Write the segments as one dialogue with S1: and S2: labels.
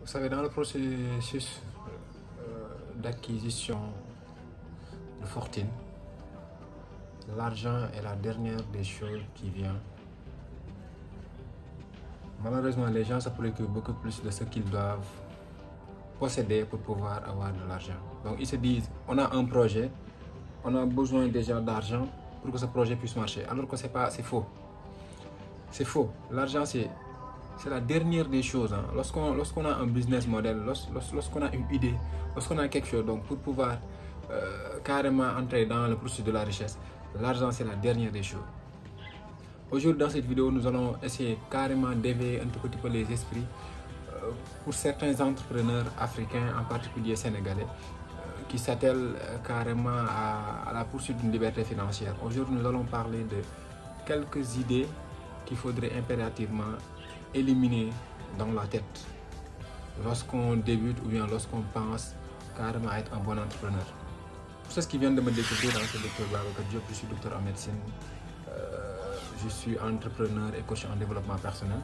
S1: Vous savez, dans le processus d'acquisition de fortune, l'argent est la dernière des choses qui vient. Malheureusement, les gens se préoccupent beaucoup plus de ce qu'ils doivent posséder pour pouvoir avoir de l'argent. Donc ils se disent, on a un projet, on a besoin déjà d'argent pour que ce projet puisse marcher. Alors que c'est faux. C'est faux. L'argent, c'est la dernière des choses. Hein. Lorsqu'on a un business model, lorsqu'on a une idée, lorsqu'on a quelque chose, donc pour pouvoir carrément entrer dans le processus de la richesse, l'argent, c'est la dernière des choses. Aujourd'hui, dans cette vidéo, nous allons essayer carrément d'éveiller un tout petit peu les esprits pour certains entrepreneurs africains, en particulier sénégalais, qui s'attellent carrément à la poursuite d'une liberté financière. Aujourd'hui, nous allons parler de quelques idées qu'il faudrait impérativement éliminer dans la tête lorsqu'on débute ou bien lorsqu'on pense carrément à être un bon entrepreneur. Pour ceux qui viennent de me découvrir, je suis Dr Babacar Diop, je suis docteur en médecine, je suis entrepreneur et coach en développement personnel.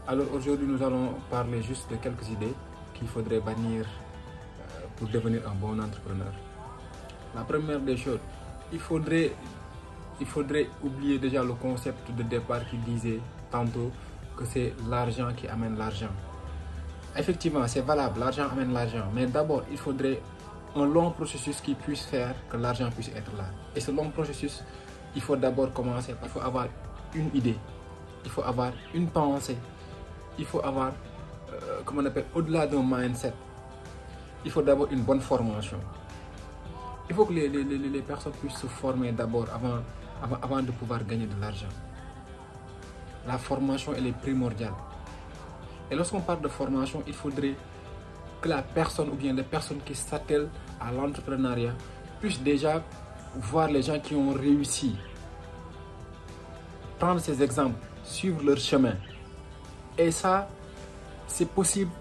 S1: Alors aujourd'hui, nous allons parler juste de quelques idées qu'il faudrait bannir pour devenir un bon entrepreneur. La première des choses, il faudrait oublier déjà le concept de départ qui disait tantôt que c'est l'argent qui amène l'argent. Effectivement, c'est valable, l'argent amène l'argent, mais d'abord, il faudrait un long processus qui puisse faire que l'argent puisse être là. Et ce long processus, il faut d'abord commencer, il faut avoir une idée, il faut avoir une pensée, il faut avoir, comment on appelle, au-delà d'un mindset, il faut d'abord une bonne formation. Il faut que les personnes puissent se former d'abord avant de pouvoir gagner de l'argent. La formation, elle est primordiale. Et lorsqu'on parle de formation, il faudrait que la personne ou bien les personnes qui s'attellent à l'entrepreneuriat puissent déjà voir les gens qui ont réussi, prendre ces exemples, suivre leur chemin. Et ça, c'est possible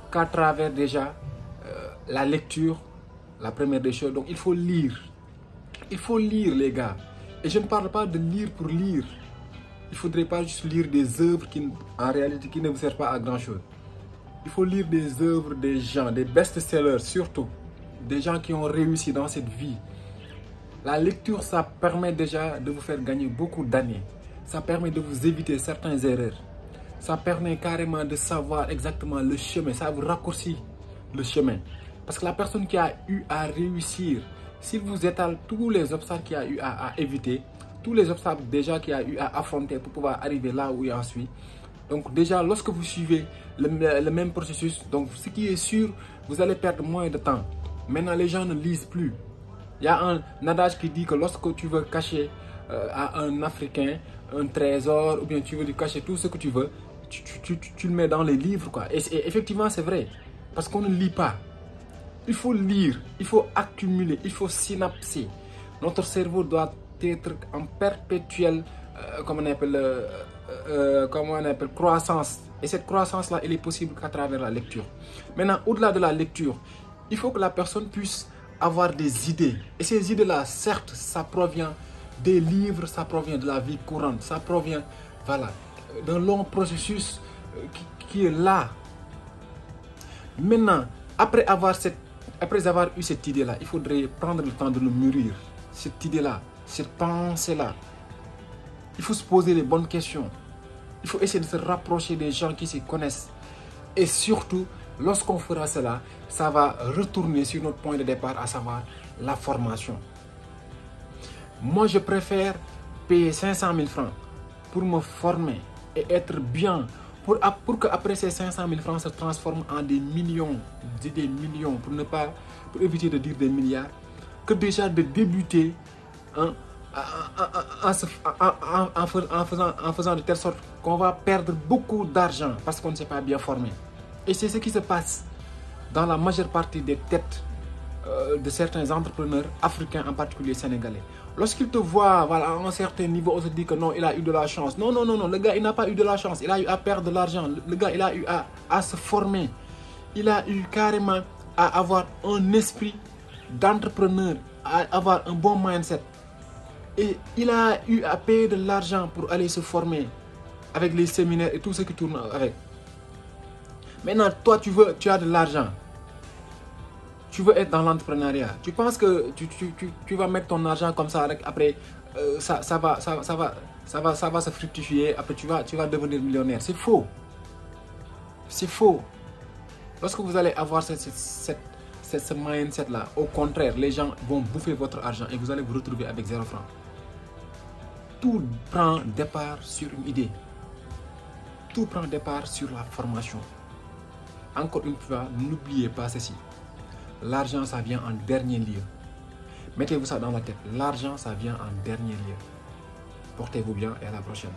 S1: qu'à travers déjà la lecture, la première des choses. Donc il faut lire. Il faut lire, les gars. Et je ne parle pas de lire pour lire. Il ne faudrait pas juste lire des œuvres qui, en réalité, qui ne vous servent pas à grand chose. Il faut lire des œuvres des gens, des best-sellers surtout, des gens qui ont réussi dans cette vie. La lecture, ça permet déjà de vous faire gagner beaucoup d'années. Ça permet de vous éviter certaines erreurs. Ça permet carrément de savoir exactement le chemin. Ça vous raccourcit le chemin. Parce que la personne qui a eu à réussir, si vous étalez tous les obstacles qu'il a eu à éviter, tous les obstacles déjà qu'il a eu à affronter pour pouvoir arriver là où il en suit. Donc déjà, lorsque vous suivez le même processus, donc ce qui est sûr, vous allez perdre moins de temps. Maintenant, les gens ne lisent plus. Il y a un adage qui dit que lorsque tu veux cacher à un Africain un trésor, ou bien tu veux lui cacher tout ce que tu veux, tu le mets dans les livres, quoi. Et effectivement, c'est vrai. Parce qu'on ne lit pas. Il faut lire, il faut accumuler, il faut synapser. Notre cerveau doit être en perpétuelle comment on appelle, croissance. Et cette croissance-là, elle est possible qu'à travers la lecture. Maintenant, au-delà de la lecture, il faut que la personne puisse avoir des idées. Et ces idées-là, certes, ça provient des livres, ça provient de la vie courante, ça provient, voilà, d'un long processus qui est là. Maintenant, après avoir eu cette idée-là, il faudrait prendre le temps de le mûrir. Cette idée-là, cette pensée-là. Il faut se poser les bonnes questions. Il faut essayer de se rapprocher des gens qui se connaissent. Et surtout, lorsqu'on fera cela, ça va retourner sur notre point de départ, à savoir la formation. Moi, je préfère payer 500 000 francs pour me former et être bien, pour qu'après ces 500 000 francs se transforment en des millions, pour éviter de dire des milliards, que déjà de débuter en faisant de telle sorte qu'on va perdre beaucoup d'argent parce qu'on ne s'est pas bien formé. Et c'est ce qui se passe dans la majeure partie des têtes de certains entrepreneurs africains, en particulier sénégalais. Lorsqu'ils te voient, voilà, à un certain niveau, on se dit que non, il a eu de la chance. Non, non, non, non, le gars, il n'a pas eu de la chance. Il a eu à perdre de l'argent. Le gars, il a eu à se former. Il a eu carrément à avoir un esprit d'entrepreneur, à avoir un bon mindset. Et il a eu à payer de l'argent pour aller se former avec les séminaires et tout ce qui tourne avec. Maintenant, toi, tu as de l'argent. Tu veux être dans l'entrepreneuriat. Tu penses que tu vas mettre ton argent comme ça, après, ça va se fructifier, après tu vas devenir millionnaire. C'est faux. C'est faux. Lorsque vous allez avoir ce mindset-là, au contraire, les gens vont bouffer votre argent et vous allez vous retrouver avec 0 franc. Tout prend départ sur une idée. Tout prend départ sur la formation. Encore une fois, n'oubliez pas ceci. L'argent, ça vient en dernier lieu. Mettez-vous ça dans la tête. L'argent, ça vient en dernier lieu. Portez-vous bien et à la prochaine.